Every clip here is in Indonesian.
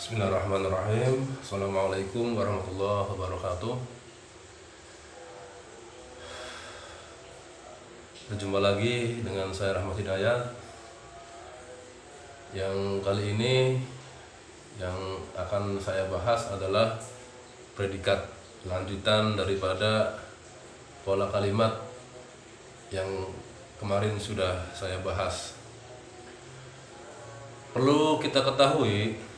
Bismillahirrahmanirrahim. Assalamualaikum warahmatullahi wabarakatuh. Berjumpa lagi dengan saya Rahmat Hidayat. Yang kali ini yang akan saya bahas adalah predikat, lanjutan daripada pola kalimat yang kemarin sudah saya bahas. Perlu kita ketahui,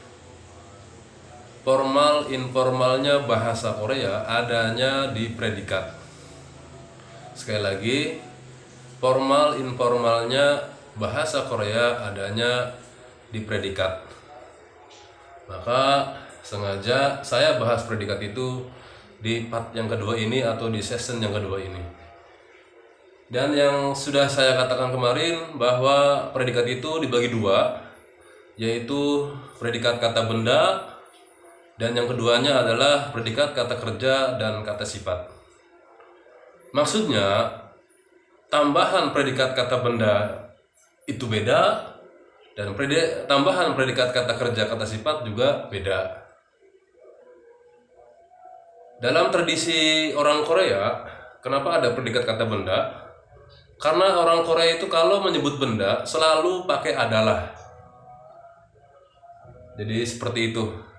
formal informalnya bahasa Korea adanya di predikat. Sekali lagi, formal informalnya bahasa Korea adanya di predikat. Maka sengaja saya bahas predikat itu di part yang kedua ini atau di season yang kedua ini. Dan yang sudah saya katakan kemarin bahwa predikat itu dibagi dua, yaitu predikat kata benda, dan yang keduanya adalah predikat kata kerja dan kata sifat. Maksudnya, tambahan predikat kata benda itu beda, dan tambahan predikat kata kerja kata sifat juga beda. Dalam tradisi orang Korea, kenapa ada predikat kata benda? Karena orang Korea itu kalau menyebut benda selalu pakai adalah. Jadi seperti itu.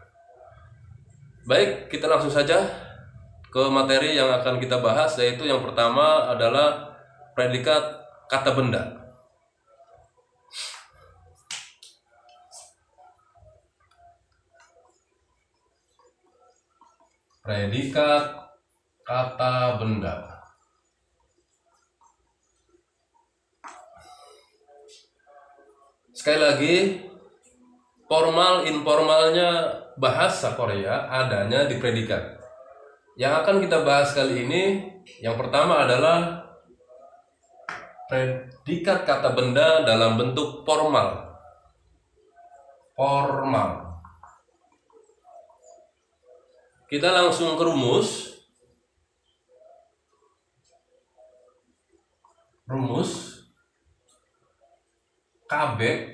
Baik, kita langsung saja ke materi yang akan kita bahas, yaitu yang pertama adalah predikat kata benda. Predikat kata benda. Sekali lagi, formal informalnya bahasa Korea adanya di predikat. Yang akan kita bahas kali ini, yang pertama adalah predikat kata benda dalam bentuk formal. Formal. Kita langsung ke rumus. Rumus KB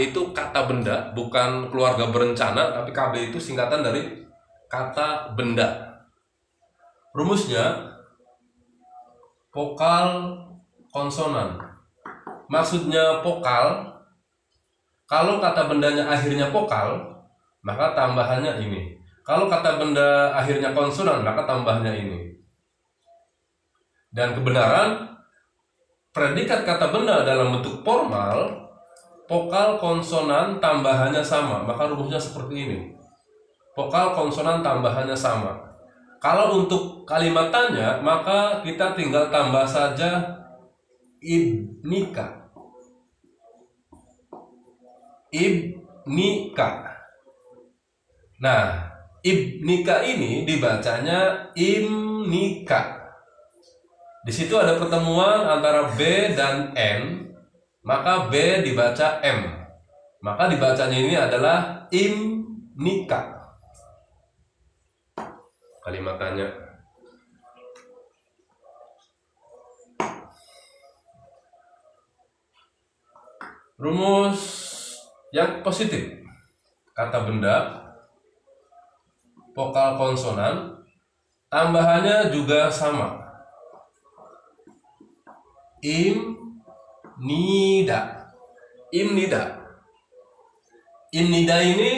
itu kata benda, bukan keluarga berencana, tapi KB itu singkatan dari kata benda. Rumusnya vokal konsonan. Maksudnya vokal, kalau kata bendanya akhirnya vokal, maka tambahannya ini. Kalau kata benda akhirnya konsonan, maka tambahannya ini. Dan kebenaran, predikat kata benda dalam bentuk formal, vokal konsonan tambahannya sama, maka rumusnya seperti ini. Vokal konsonan tambahannya sama. Kalau untuk kalimat tanya, maka kita tinggal tambah saja ibnika. Ibnika. Nah, ibnika ini dibacanya imnika. Di situ ada pertemuan antara B dan N, maka B dibaca M. Maka dibacanya ini adalah imnika. Kalimat tanya. Rumus yang positif. Kata benda, vokal konsonan, tambahannya juga sama. Imnida. Imnida ini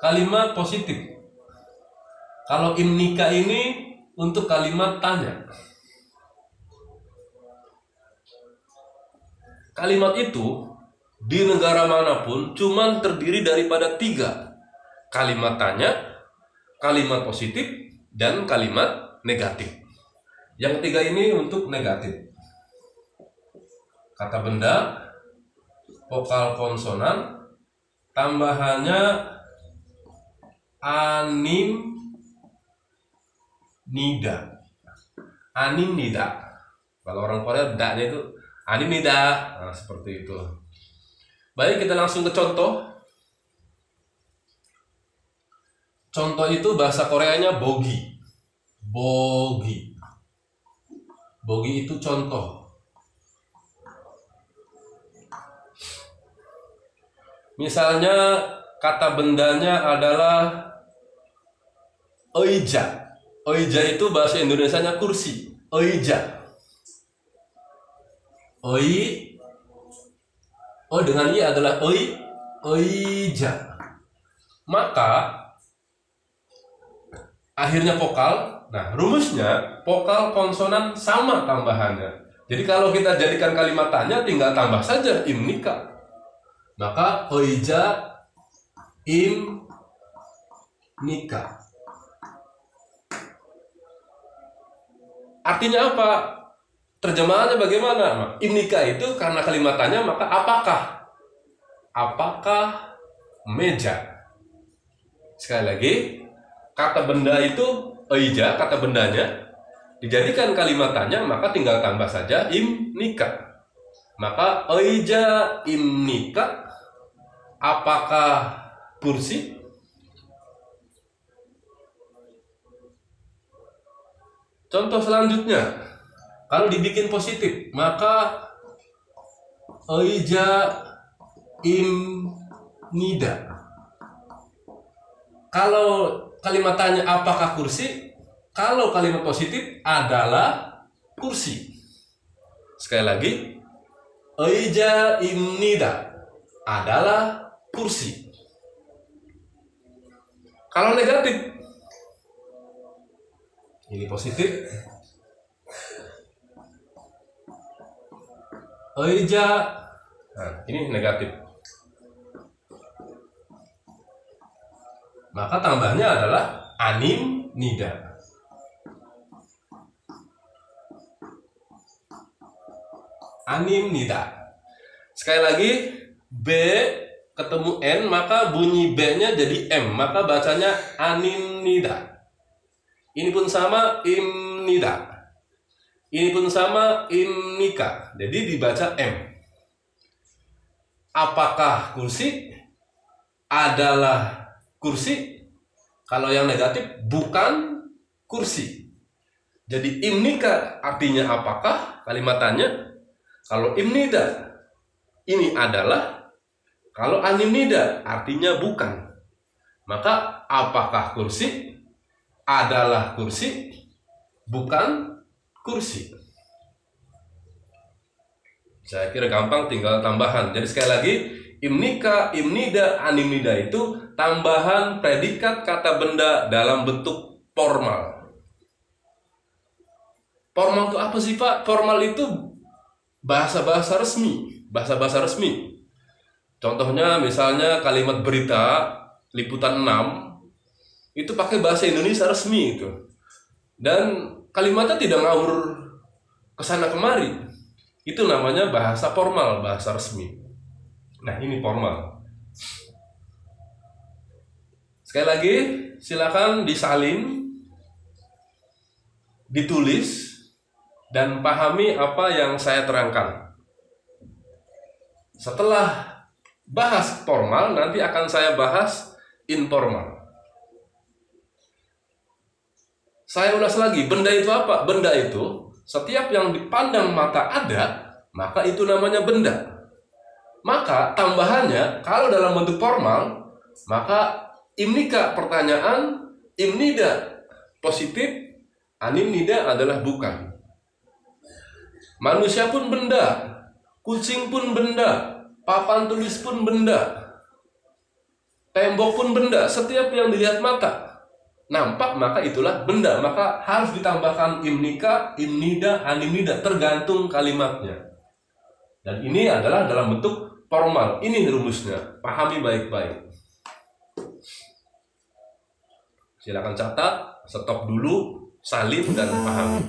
kalimat positif. Kalau imnika ini untuk kalimat tanya. Kalimat itu di negara manapun cuman terdiri daripada 3. Kalimat tanya, kalimat positif, dan kalimat negatif. Yang 3 ini untuk negatif. Kata benda, vokal konsonan, tambahannya animnida. Animnida. Kalau orang Korea da-nya itu animnida. Nah, seperti itu. Baik, kita langsung ke contoh. Contoh itu bahasa Koreanya bogi. Bogi. Bogi itu contoh. Misalnya kata bendanya adalah oija. Oija itu bahasa Indonesianya kursi. Oija. Oi. Oh, dengan i adalah oi. Oija. Maka akhirnya vokal. Nah, rumusnya vokal konsonan sama tambahannya. Jadi kalau kita jadikan kalimat tanya, tinggal tambah saja im nikah. Maka oija im nikah. Artinya apa? Terjemahannya bagaimana? Im nikah itu karena kalimat tanya, maka apakah? Apakah meja? Sekali lagi, kata benda itu oija, kata bendanya dijadikan kalimat tanya, maka tinggal tambah saja im nikah. Maka oija im nikah, apakah kursi? Contoh selanjutnya, kalau dibikin positif, maka oija im nida. Kalau kalimat tanya apakah kursi, kalau kalimat positif adalah kursi. Sekali lagi, oija im nida adalah kursi. Kalau negatif, ini positif, oija, nah, ini negatif. Maka tambahnya adalah anim nida. Anim nida. Sekali lagi, B ketemu N, maka bunyi B-nya jadi M, maka bacanya anim nida. Ini pun sama im nida. Ini pun sama im nikah. Jadi dibaca M. Apakah kursi? Adalah kursi. Kalau yang negatif bukan kursi. Jadi im nikah artinya apakah? Kalimat tanya. Kalau im nida ini adalah. Kalau anim nida artinya bukan. Maka apakah kursi? Adalah kursi, bukan kursi. Saya kira gampang, tinggal tambahan. Jadi sekali lagi, im nikah, im nida, anim nida itu tambahan predikat kata benda dalam bentuk formal. Formal itu apa sih, Pak? Formal itu bahasa-bahasa resmi. Bahasa-bahasa resmi. Contohnya misalnya kalimat berita, liputan 6, itu pakai bahasa Indonesia resmi itu. Dan kalimatnya tidak ngawur kesana kemari. Itu namanya bahasa formal, bahasa resmi. Nah, ini formal. Sekali lagi, silakan disalin, ditulis, dan pahami apa yang saya terangkan. Setelah bahas formal, nanti akan saya bahas informal. Saya ulas lagi, benda itu apa? Benda itu, setiap yang dipandang mata ada, maka itu namanya benda. Maka tambahannya, kalau dalam bentuk formal, maka im nikah pertanyaan, im nida positif, anim nida adalah bukan. Manusia pun benda, kucing pun benda, papan tulis pun benda, tembok pun benda, setiap yang dilihat mata nampak, maka itulah benda. Maka harus ditambahkan im nikah, im nida, anim nida, tergantung kalimatnya. Dan ini adalah dalam bentuk formal. Ini rumusnya, pahami baik-baik. Silakan catat, stop dulu, salin dan pahami.